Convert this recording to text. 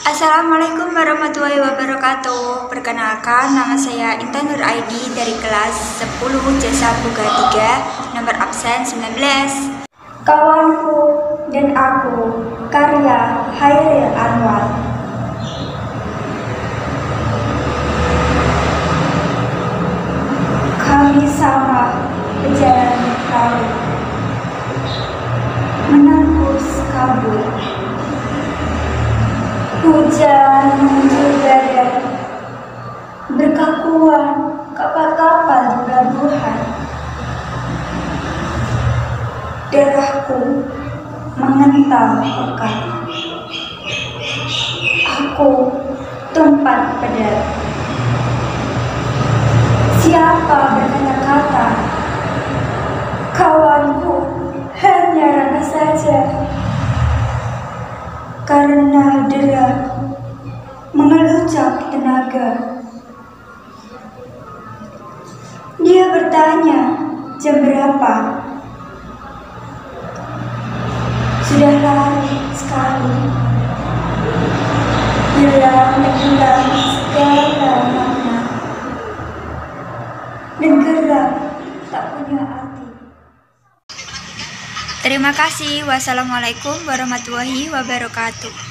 Assalamualaikum warahmatullahi wabarakatuh. Perkenalkan, nama saya Intan Nur Aidi dari kelas 10 Jasa Boga 3, nomor absen 19. Kawanku dan aku, karya Hairil Anwar. Kami sama berjalan laut, menembus kabut. Hujan mengunjur badan, berkakuan kapal-kapal di pelabuhan. Darahku mengental pekat. Aku tempat pedang. Siapa berkata-kata, kawanku hanya raga saja. Karena dera mengelucap tenaga. Dia bertanya, jam berapa? Sudah larut sekali. Hilang tenggelam segala makna. Dan gerak tak punya arti. Terima kasih. Wassalamualaikum warahmatullahi wabarakatuh.